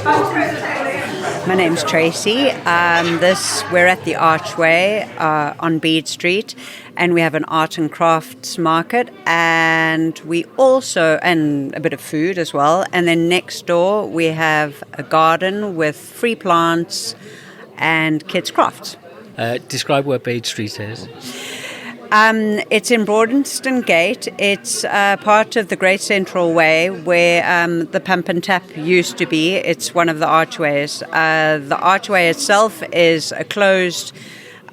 My name's Traci. We're at the Archway on Bede Street, and we have an art and crafts market, and we also, and a bit of food as well. And then next door we have a garden with free plants and kids' crafts. Describe where Bede Street is. It's in Braunstone Gate. It's part of the Great Central Way where the Pump and Tap used to be. It's one of the archways. The archway itself is a closed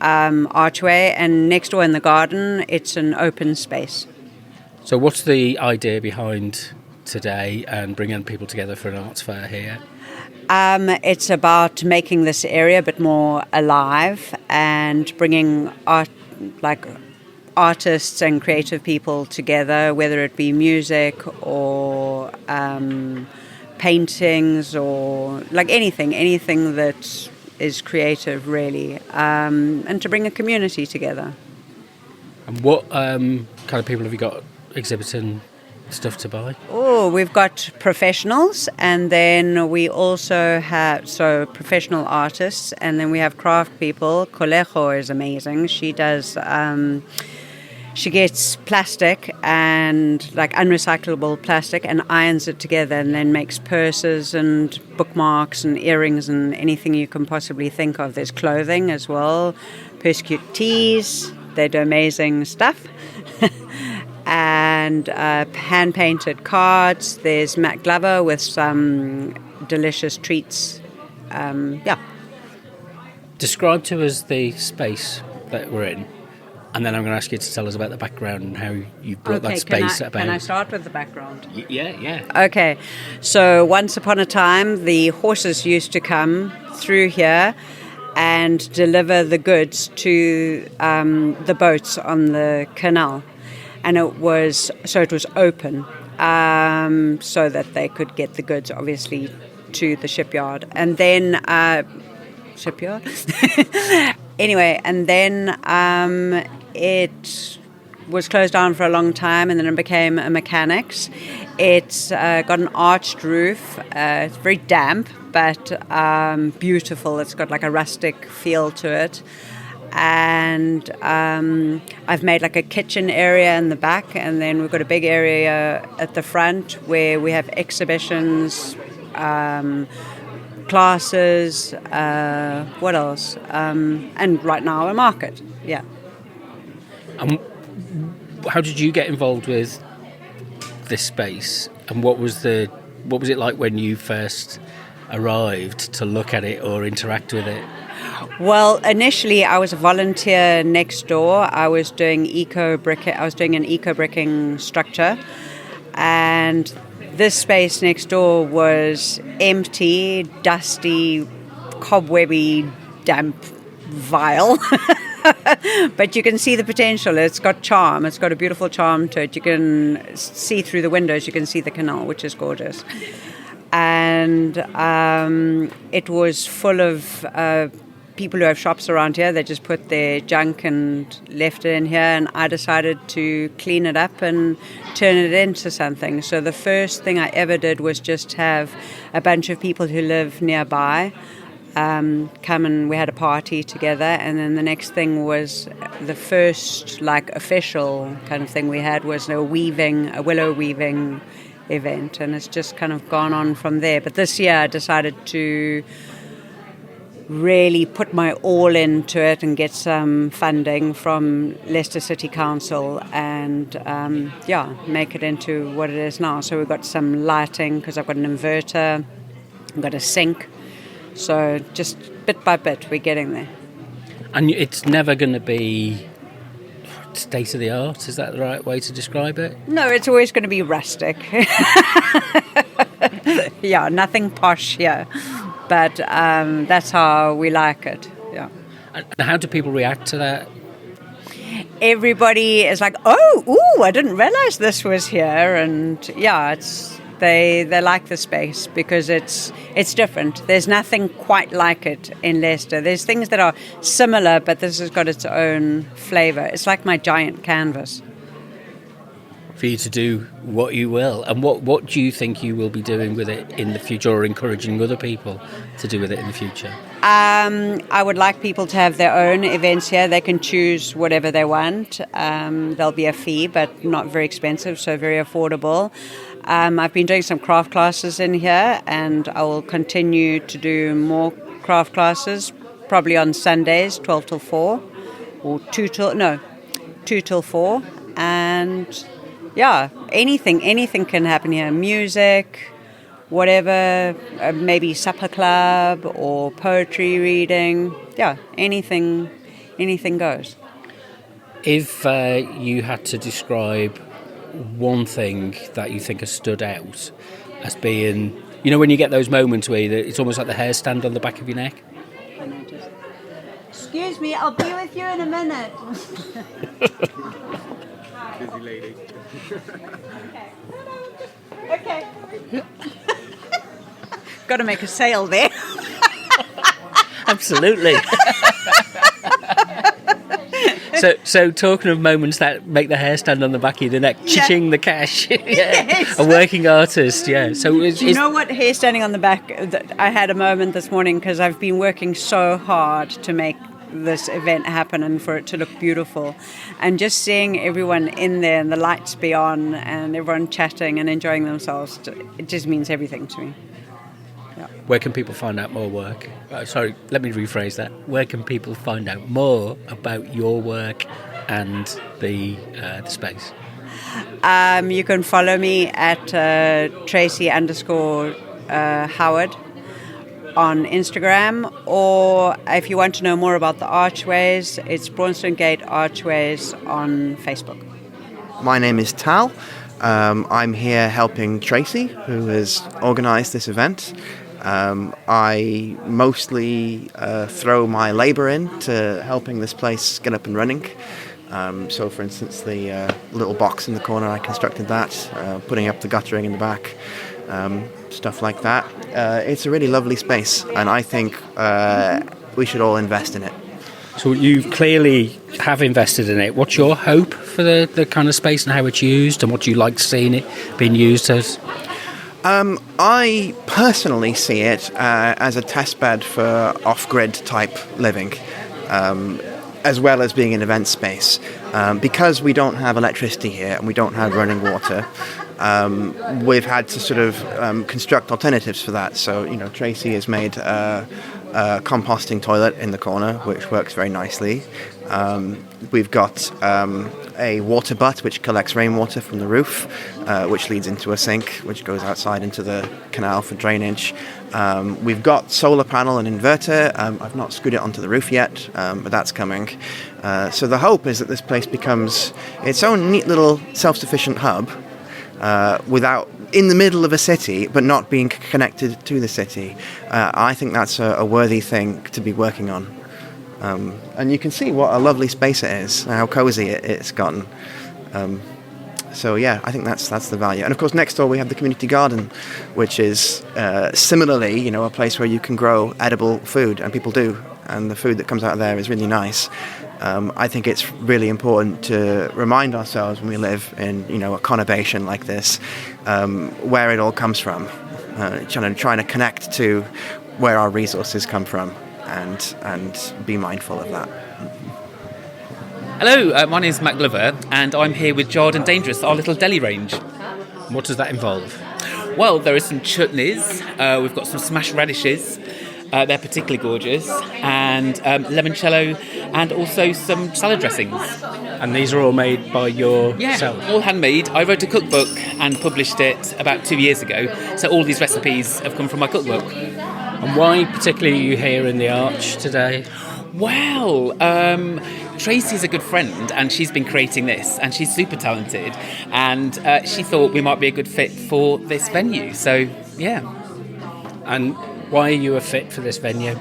archway, and next door in the garden, it's an open space. So what's the idea behind today and bringing people together for an arts fair here? It's about making this area a bit more alive and bringing artists and creative people together, whether it be music or paintings or like anything that is creative, really, and to bring a community together. And what kind of people have you got exhibiting stuff to buy? Oh, we've got professionals, and then we also have professional artists, and then we have craft people. Colejo is amazing. She does. She gets plastic and like unrecyclable plastic and irons it together, and then makes purses and bookmarks and earrings and anything you can possibly think of. There's clothing as well, persecute tees. They do amazing stuff. And hand-painted cards. There's Matt Glover with some delicious treats. Describe to us the space that we're in, and then I'm going to ask you to tell us about the background and how you brought that space about. Can I start with the background? Yeah. Okay, so once upon a time, the horses used to come through here and deliver the goods to the boats on the canal. And it was open, so that they could get the goods, obviously, to the shipyard. And then shipyard. Anyway, and then it was closed down for a long time, and then it became a mechanics. It's got an arched roof. It's very damp, but beautiful. It's got like a rustic feel to it. And I've made like a kitchen area in the back, and then we've got a big area at the front where we have exhibitions, classes, what else? And right now a market, yeah. How did you get involved with this space, and what was it like when you first arrived to look at it or interact with it? Well, initially I was a volunteer next door. I was doing an eco-bricking structure, and this space next door was empty, dusty, cobwebby, damp, vile. But you can see the potential. It's got charm. It's got a beautiful charm to it. You can see through the windows. You can see the canal, which is gorgeous. And it was full of people who have shops around here. They just put their junk and left it in here, and I decided to clean it up and turn it into something. So the first thing I ever did was just have a bunch of people who live nearby come, and we had a party together. And then the next thing was the first like official kind of thing we had was a willow-weaving event, and it's just kind of gone on from there. But this year I decided to really put my all into it and get some funding from Leicester City Council and make it into what it is now. So we've got some lighting because I've got an inverter, I've got a sink, so just bit by bit we're getting there. And it's never going to be state of the art, is that the right way to describe it? No, it's always going to be rustic. Yeah, nothing posh here, but that's how we like it. Yeah. And how do people react to that? Everybody is like, oh, I didn't realize this was here, and yeah, they like the space because it's different. There's nothing quite like it in Leicester. There's things that are similar, but this has got its own flavour. It's like my giant canvas. for you to do what you will. And what do you think you will be doing with it in the future, or encouraging other people to do with it in the future? I would like people to have their own events here. They can choose whatever they want. There'll be a fee, but not very expensive, so very affordable. I've been doing some craft classes in here, and I will continue to do more craft classes, probably on Sundays, 12 till 4, or 2 till 4. And yeah, anything can happen here. Music, whatever, maybe supper club or poetry reading. Yeah, anything goes. If you had to describe one thing that you think has stood out as being, when you get those moments where it's almost like the hair stand on the back of your neck? Excuse me, I'll be with you in a minute. Busy lady. Okay. Got to make a sale there. Absolutely. So talking of moments that make the hair stand on the back of your neck, cha-ching the cash. Yeah. Yes. A working artist, yeah. So do you know what hair standing on the back? I had a moment this morning because I've been working so hard to make this event happen and for it to look beautiful, and just seeing everyone in there and the lights be on and everyone chatting and enjoying themselves, it just means everything to me. Yeah. Where can people find out more work? Sorry, let me rephrase that. Where can people find out more about your work and the space? You can follow me at Traci_Howard on Instagram, or if you want to know more about the archways, it's Braunstone Gate Archways on Facebook. My name is Tal. I'm here helping Traci, who has organised this event. I mostly throw my labour into helping this place get up and running. So, for instance, the little box in the corner, I constructed that, putting up the guttering in the back, stuff like that. It's a really lovely space, and I think we should all invest in it. So you clearly have invested in it. What's your hope for the kind of space and how it's used, and what do you like seeing it being used as? I personally see it as a testbed for off-grid type living, as well as being an event space. Because we don't have electricity here and we don't have running water, we've had to sort of construct alternatives for that. So, Traci has made a composting toilet in the corner, which works very nicely. We've got a water butt which collects rainwater from the roof, which leads into a sink, which goes outside into the canal for drainage. We've got solar panel and inverter. I've not screwed it onto the roof yet, but that's coming. So the hope is that this place becomes its own neat little self-sufficient hub, in the middle of a city, but not being connected to the city. I think that's a worthy thing to be working on. And you can see what a lovely space it is, how cosy it's gotten. So yeah, I think that's the value. And of course, next door we have the community garden, which is similarly, a place where you can grow edible food, and people do. And the food that comes out of there is really nice. I think it's really important to remind ourselves when we live in, a conurbation like this, where it all comes from. Trying to connect to where our resources come from, and be mindful of that. Hello, my name is Matt Glover, and I'm here with Jarred and Dangerous, our little deli range. What does that involve? Well, there are some chutneys, we've got some smashed radishes, they're particularly gorgeous, and limoncello, and also some salad dressings. And these are all made by yourself? Yeah, all handmade. I wrote a cookbook and published it about 2 years ago, so all these recipes have come from my cookbook. And why particularly are you here in the Arch today? Well, Traci's a good friend, and she's been creating this, and she's super talented, and she thought we might be a good fit for this venue, so yeah. And why are you a fit for this venue?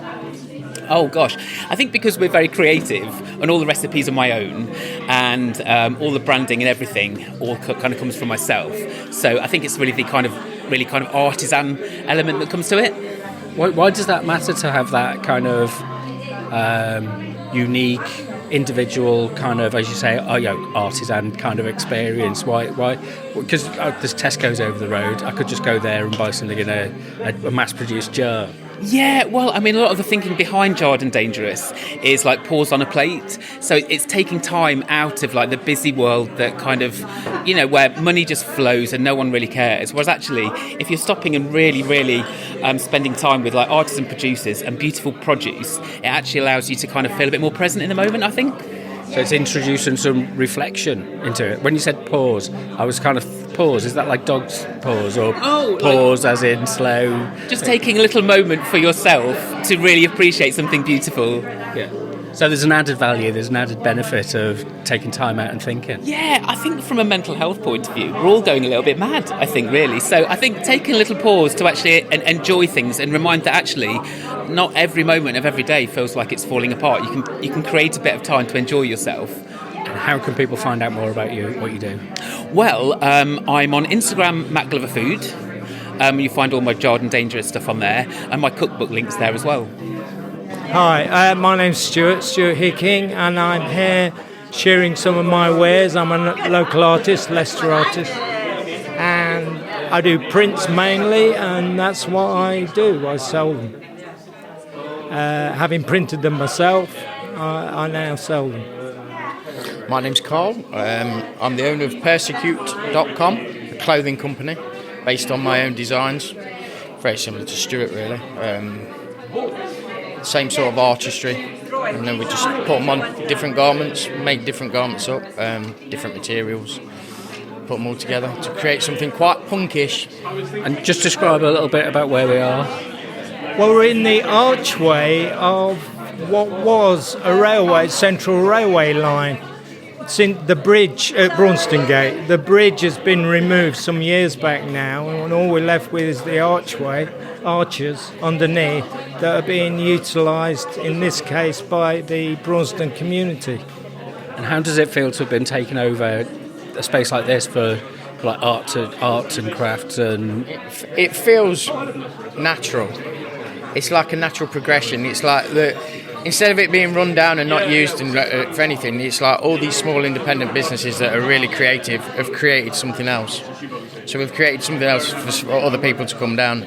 Oh gosh, I think because we're very creative, and all the recipes are my own, and all the branding and everything all kind of comes from myself. So I think it's really the kind of artisan element that comes to it. Why does that matter to have that kind of unique individual kind of, as you say, artisan kind of experience? Why? Because there's Tesco's over the road. I could just go there and buy something in a mass-produced jar. Yeah, well, I mean, a lot of the thinking behind Jarred and Dangerous is like pause on a plate. So it's taking time out of like the busy world that kind of, where money just flows and no one really cares. Whereas actually, if you're stopping and really, really spending time with like artisan producers and beautiful produce, it actually allows you to kind of feel a bit more present in the moment, I think. So it's introducing some reflection into it. When you said pause, I was kind of pause. Is that like dog's pause or pause as in slow? Just taking a little moment for yourself to really appreciate something beautiful. Yeah. So there's an added value, there's an added benefit of taking time out and thinking. Yeah, I think from a mental health point of view, we're all going a little bit mad, I think, really. So I think taking a little pause to actually enjoy things and remind that actually not every moment of every day feels like it's falling apart. You can create a bit of time to enjoy yourself. And how can people find out more about you, what you do? Well, I'm on Instagram, Matt Glover Food. You find all my Jarred and Dangerous stuff on there, and my cookbook links there as well. Hi, my name's Stuart Hicking, and I'm here sharing some of my wares. I'm a local artist, Leicester artist, and I do prints mainly, and that's what I do. I sell them. Having printed them myself, I now sell them. My name's Carl. I'm the owner of Persecute.com, a clothing company based on my own designs. Very similar to Stuart, really. Same sort of artistry, and then we just put them on different garments, make different garments up, different materials, put them all together to create something quite punkish. And just describe a little bit about where we are. Well, we're in the archway of what was a central railway line. Since the bridge at Braunstone Gate, the bridge has been removed some years back now, and all we're left with is the arches underneath that are being utilised, in this case, by the Braunstone community. And how does it feel to have been taken over a space like this for like arts and crafts? And it feels natural. It's like a natural progression. It's like instead of it being run down and not used for anything, it's like all these small independent businesses that are really creative have created something else. So we've created something else for other people to come down.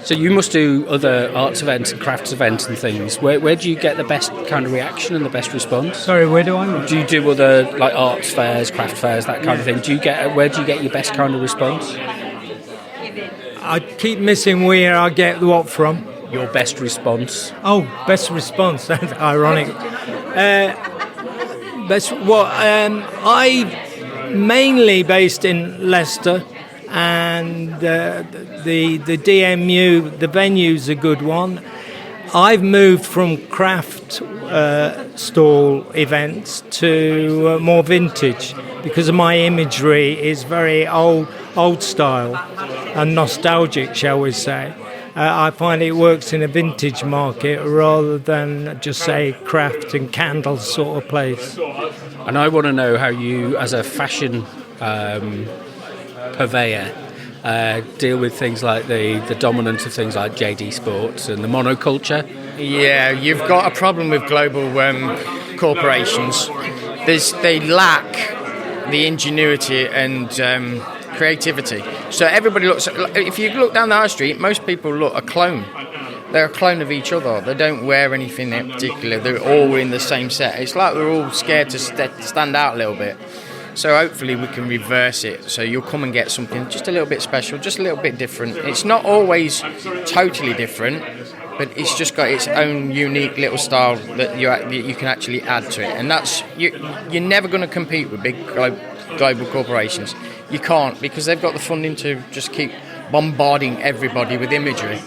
So you must do other arts events and crafts events and things. Where do you get the best kind of reaction and the best response? Sorry, where do I? Do you do other like arts fairs, craft fairs, that kind of thing? Where do you get your best kind of response? I keep missing where I get what from. Your best response? Oh, best response. That's ironic. I mainly based in Leicester, and the DMU, the venue's a good one. I've moved from craft stall events to more vintage because my imagery is very old style and nostalgic, shall we say. I find it works in a vintage market rather than just say craft and candles sort of place. And I want to know how you, as a fashion purveyor, deal with things like the dominance of things like JD Sports and the monoculture. Yeah, you've got a problem with global corporations. They lack the ingenuity and creativity. So everybody looks. If you look down the high street, most people look a clone. They're a clone of each other. They don't wear anything in particular. They're all in the same set. It's like they're all scared to stand out a little bit. So hopefully we can reverse it. So you'll come and get something just a little bit special, just a little bit different. It's not always totally different, but it's just got its own unique little style that you can actually add to it. And that's you're never going to compete with big global corporations. You can't, because they've got the funding to just keep bombarding everybody with imagery.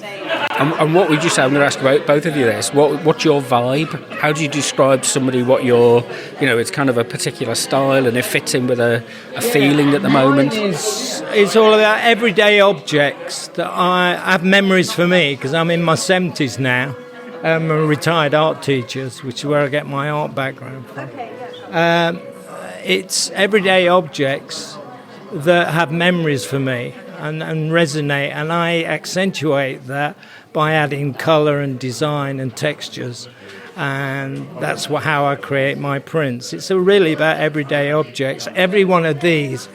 And what would you say? I'm going to ask about both of you this. What's your vibe? How do you describe somebody? What your, it's kind of a particular style, and it fits in with a feeling at the moment. It's all about everyday objects that I have memories for me, because I'm in my 70s now. I'm a retired art teacher, which is where I get my art background from. It's everyday objects that have memories for me and resonate, and I accentuate that by adding colour and design and textures. and that's how I create my prints. It's really about everyday objects. Every one of these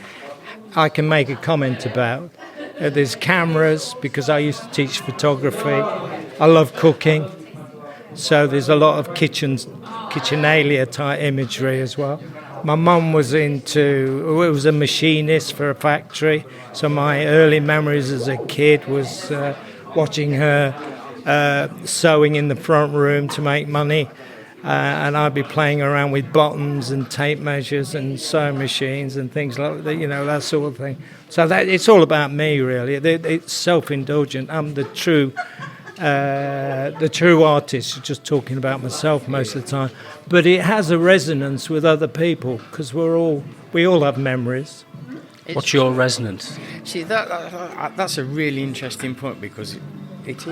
I can make a comment about. There's cameras, because I used to teach photography. I love cooking, so there's a lot of kitchenalia type imagery as well. My mum was a machinist for a factory, so my early memories as a kid was watching her sewing in the front room to make money, and I'd be playing around with buttons and tape measures and sewing machines and things like that, that sort of thing. So that it's all about me, really. It's self-indulgent. I'm the true artist, just talking about myself most of the time. But it has a resonance with other people, because we all have memories. What's your resonance? See, that's a really interesting point, because it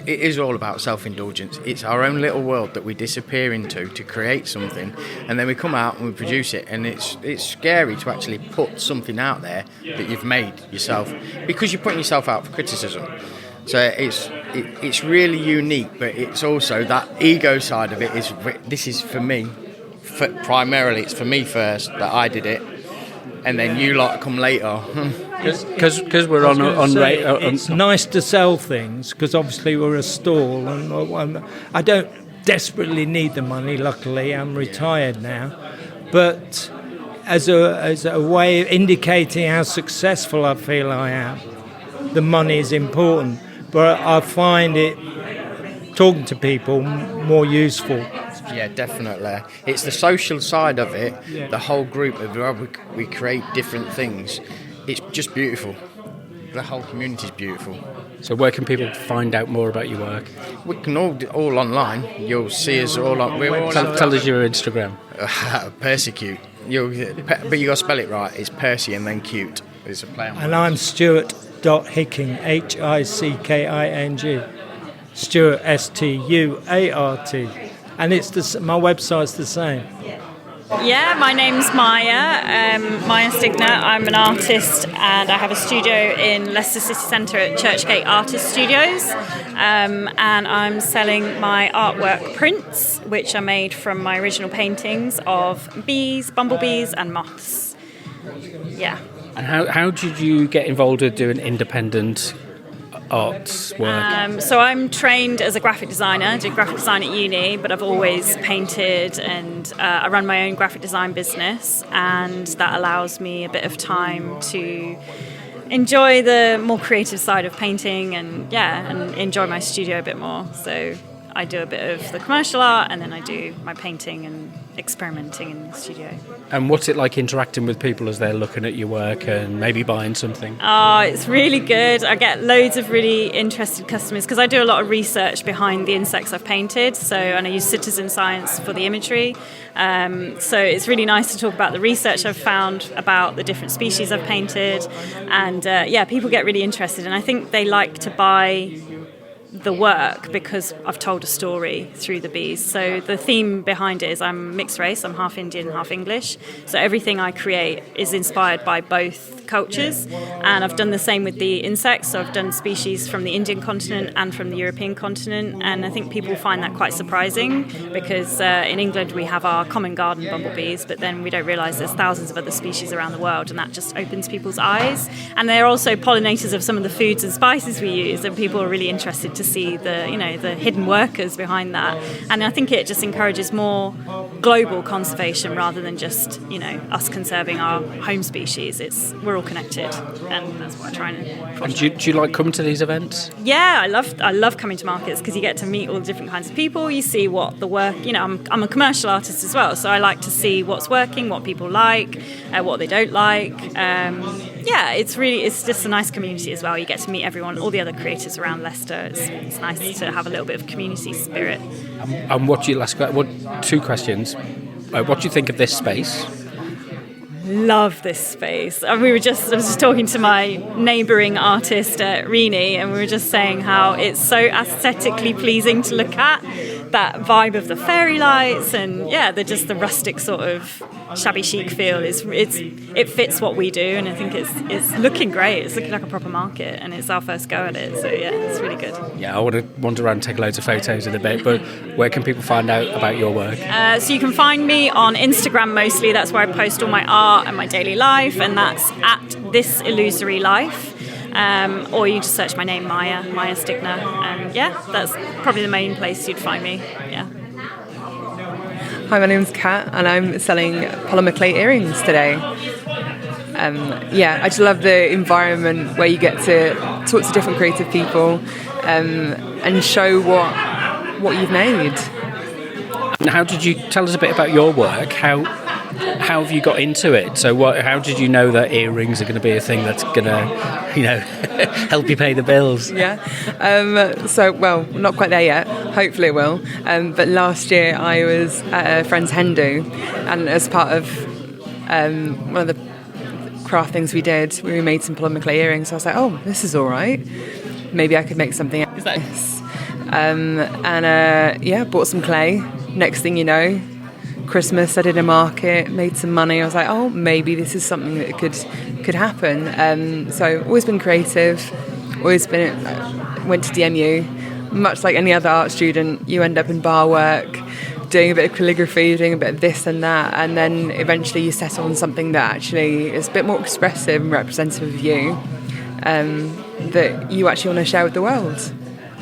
is all about self-indulgence. It's our own little world that we disappear into to create something, and then we come out and we produce it, and it's scary to actually put something out there that you've made yourself, because you're putting yourself out for criticism. So it's really unique, but it's also that ego side of it. This is for me, primarily it's for me first, that I did it, and then you lot come later. Because we're on it's nice to sell things, because obviously we're a stall, and I don't desperately need the money. Luckily, I'm retired now, but as a way of indicating how successful I feel I am, the money is important. But I find it, talking to people, more useful. Yeah, definitely. It's the social side of it, the whole group of we create different things. It's just beautiful. The whole community is beautiful. So where can people find out more about your work? We can all online. You'll see us all on. Tell us your Instagram. Persecute. But you got to spell it right. It's Percy and then cute. It's a play on. And I'm Stuart.Hicking, Hicking. Stuart, Stuart, and my website's the same. Yeah, my name's Maya, Maya Stigner. I'm an artist, and I have a studio in Leicester City Centre at Churchgate Artist Studios, and I'm selling my artwork prints, which are made from my original paintings of bees, bumblebees and moths. Yeah. And how did you get involved with doing independent arts work? So I'm trained as a graphic designer. I did graphic design at uni, but I've always painted, and I run my own graphic design business, and that allows me a bit of time to enjoy the more creative side of painting and enjoy my studio a bit more. So I do a bit of the commercial art, and then I do my painting and experimenting in the studio. And what's it like interacting with people as they're looking at your work and maybe buying something? Oh, it's really good. I get loads of really interested customers, because I do a lot of research behind the insects I've painted, and I use citizen science for the imagery. So it's really nice to talk about the research I've found about the different species I've painted, and people get really interested, and I think they like to buy the work because I've told a story through the bees. So the theme behind it is I'm mixed race, I'm half Indian, half English. So everything I create is inspired by both cultures, and I've done the same with the insects. So I've done species from the Indian continent and from the European continent, and I think people find that quite surprising, because in England we have our common garden bumblebees, but then we don't realise there's thousands of other species around the world, and that just opens people's eyes. And they're also pollinators of some of the foods and spices we use, and people are really interested to see the hidden workers behind that. And I think it just encourages more global conservation rather than just us conserving our home species. We're all connected, and that's what I try and. And do you like coming to these events? Yeah, I love coming to markets, because you get to meet all the different kinds of people. You see what the work. I'm a commercial artist as well, so I like to see what's working, what people like, what they don't like. It's just a nice community as well. You get to meet everyone, all the other creators around Leicester. It's nice to have a little bit of community spirit. And two questions. What do you think of this space? Love this space. I was just talking to my neighbouring artist, Rini, and we were just saying how it's so aesthetically pleasing to look at. that vibe of the fairy lights, and the rustic sort of shabby chic feel it fits what we do, and I think it's looking great. It's looking like a proper market, and it's our first go at it, so it's really good. Yeah, I want to wander around and take loads of photos in a bit, but where can people find out about your work? So you can find me on Instagram mostly. That's where I post all my art and my daily life, and that's at This Illusory Life. Or you just search my name, Maya Stigner, and that's probably the main place you'd find me. Yeah. Hi, my name's Kat, and I'm selling polymer clay earrings today. I just love the environment where you get to talk to different creative people and show what you've made. And how did you tell us a bit about your work? How have you got into it? So how did you know that earrings are going to be a thing that's going to, help you pay the bills? Yeah. Not quite there yet. Hopefully it will. But last year I was at a friend's hen do, and as part of one of the craft things we did, we made some polymer clay earrings. So I was like, oh, this is all right. Maybe I could make something out of this. Bought some clay. Next thing you know, Christmas, I did a market, made some money. I was like, oh, maybe this is something that could happen. So always been creative, always been went to DMU. Much like any other art student, you end up in bar work, doing a bit of calligraphy, doing a bit of this and that, and then eventually you settle on something that actually is a bit more expressive and representative of you, that you actually want to share with the world.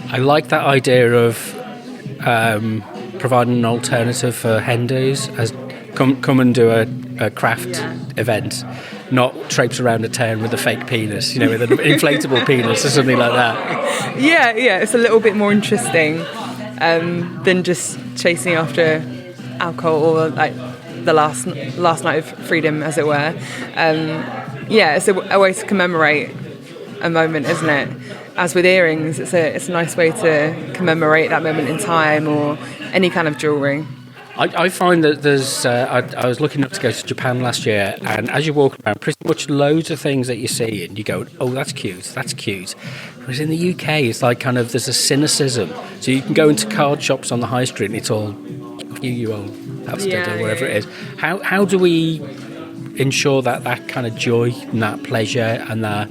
I like that idea of providing an alternative for hen dos, as come and do a craft event, not traipse around a town with a fake penis, with an inflatable penis or something like that. Yeah, it's a little bit more interesting than just chasing after alcohol or like the last night of freedom, as it were. It's a way to commemorate a moment, isn't it? As with earrings, it's a nice way to commemorate that moment in time, or any kind of jewellery. I find that there's... I was looking up to go to Japan last year, and as you walk around, pretty much loads of things that you see, and you go, oh, that's cute. Whereas in the UK, it's like kind of, there's a cynicism. So you can go into card shops on the high street, and it's all, you old bastard, or whatever it is. How do we ensure that kind of joy and that pleasure and that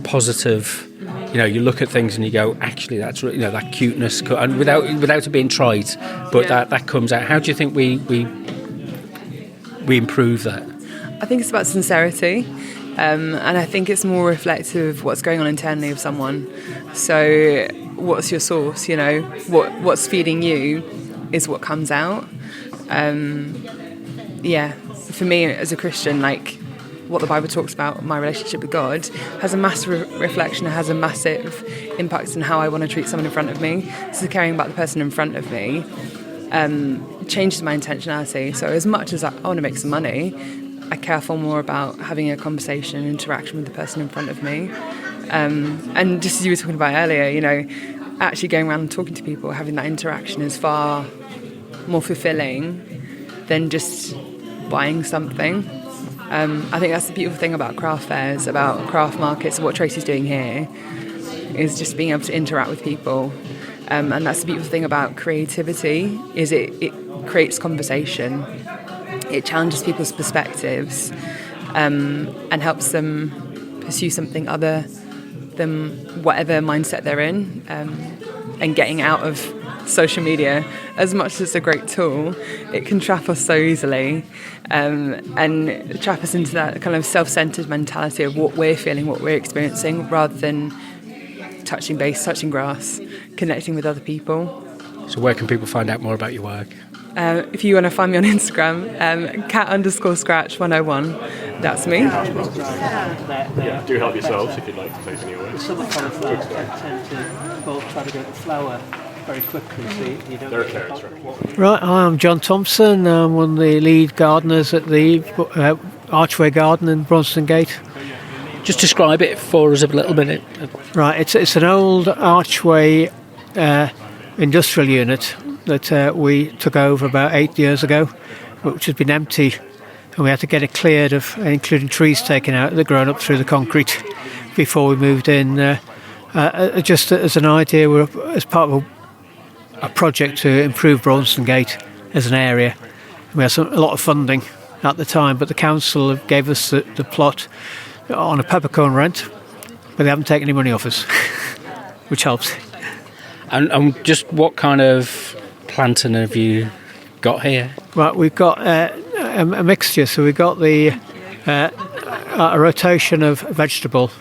positive... you look at things and you go, actually, that's that cuteness, and without it being trite, but that comes out. How do you think we improve that? I think it's about sincerity, and I think it's more reflective of what's going on internally of someone. So, what's your source? What's feeding you is what comes out. For me as a Christian, like, what the Bible talks about, my relationship with God, has a massive reflection, has a massive impact on how I want to treat someone in front of me. So caring about the person in front of me changes my intentionality. So as much as I want to make some money, I care far more about having a conversation and interaction with the person in front of me. And just as you were talking about earlier, actually going around and talking to people, having that interaction is far more fulfilling than just buying something. I think that's the beautiful thing about craft fairs, about craft markets, what Traci's doing here, is just being able to interact with people. And that's the beautiful thing about creativity, is it creates conversation. It challenges people's perspectives and helps them pursue something other than whatever mindset they're in, and getting out of social media. As much as it's a great tool, it can trap us so easily, and trap us into that kind of self-centered mentality of what we're feeling, what we're experiencing, rather than touching base, touching grass, connecting with other people. So where can people find out more about your work? If you want to find me on Instagram, cat_scratch101, that's me. Yeah, do help yourselves if you'd like to place any orders. Some cauliflowers tend to both try to get the flower very quickly, so you don't... There are carrots, right? Right, I'm John Thompson. I'm one of the lead gardeners at the Archway Garden in Braunstone Gate. Just describe it for us a little bit. Right, it's an old archway industrial unit that we took over about 8 years ago, which had been empty, and we had to get it cleared of, including trees taken out that had grown up through the concrete before we moved in. Just as an idea, we're as part of a project to improve Braunstone Gate as an area. We had a lot of funding at the time, but the council gave us the plot on a peppercorn rent, but they haven't taken any money off us, which helps. And just what kind of planting have you got here? Right, we've got a mixture. So we've got a rotation of vegetable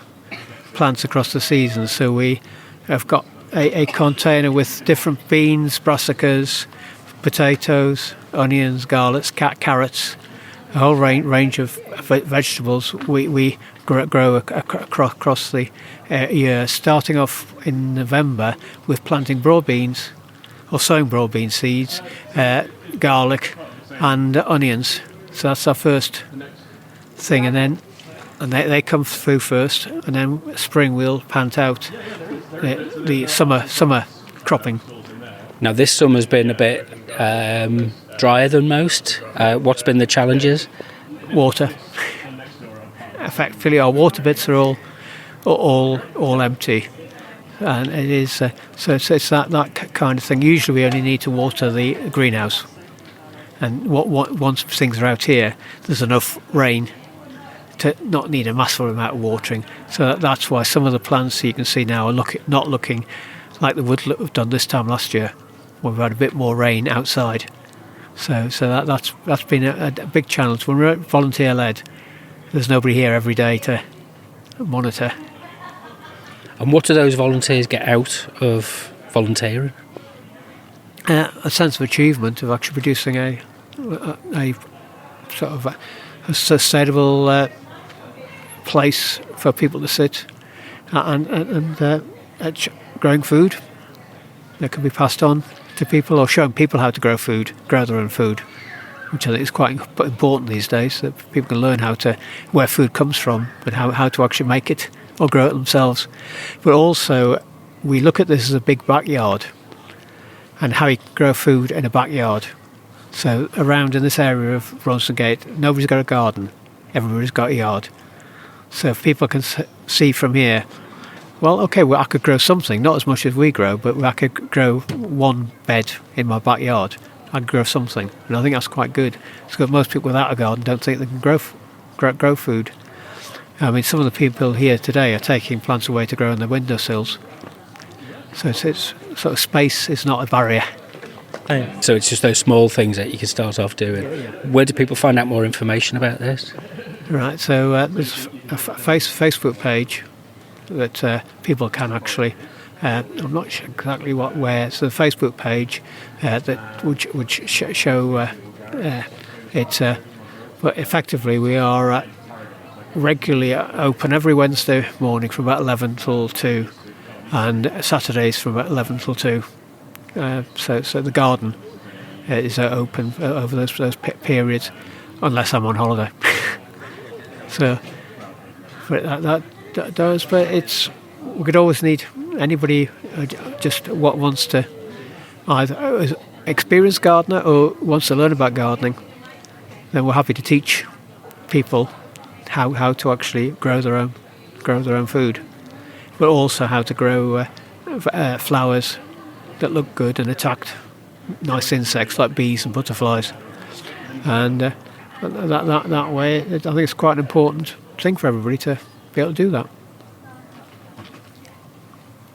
plants across the season. So we have got a container with different beans, brassicas, potatoes, onions, garlics, carrots, a whole range of vegetables we grow across the year, starting off in November with planting broad beans or sowing broad bean seeds, garlic and onions. So that's our first thing, and they come through first, and then spring we'll plant out the summer cropping. Now this summer's been a bit drier than most. What's been the challenges? Water. Effectively, our water bits are all empty, and it is so it's that kind of thing. Usually, we only need to water the greenhouse, and once things are out here, there's enough rain to not need a massive amount of watering. So that's why some of the plants you can see now are not looking like they would have done this time last year, when we've had a bit more rain outside. So that's been a big challenge. When we're volunteer led, there's nobody here every day to monitor. And what do those volunteers get out of volunteering? A sense of achievement of actually producing a sort of a sustainable place for people to sit and growing food that can be passed on to people, or showing people how to grow their own food, which I think is quite important these days, that people can learn where food comes from, but how to actually make it or grow it themselves. But also, we look at this as a big backyard, and how you grow food in a backyard. So around in this area of Braunstone Gate, nobody's got a garden, everybody's got a yard. So if people can see from here, well, okay, I could grow something, not as much as we grow, but I could grow one bed in my backyard. I could grow something, and I think that's quite good. Because most people without a garden don't think they can grow food. I mean, some of the people here today are taking plants away to grow on their windowsills. So it's sort of space is not a barrier. So it's just those small things that you can start off doing. Yeah. Where do people find out more information about this? Right, so there's a Facebook page that people can actually. I'm not sure exactly where. So the Facebook page that would show it. But effectively, we are regularly open every Wednesday morning from about 11 till 2, and Saturdays from about 11 till 2. So the garden is open over those periods, unless I'm on holiday. So, but that does. But we could always need anybody just what wants to either experienced gardener or wants to learn about gardening. Then we're happy to teach people how to actually grow their own food, but also how to grow flowers that look good and attract nice insects like bees and butterflies. And that way, I think it's quite an important thing for everybody to be able to do that.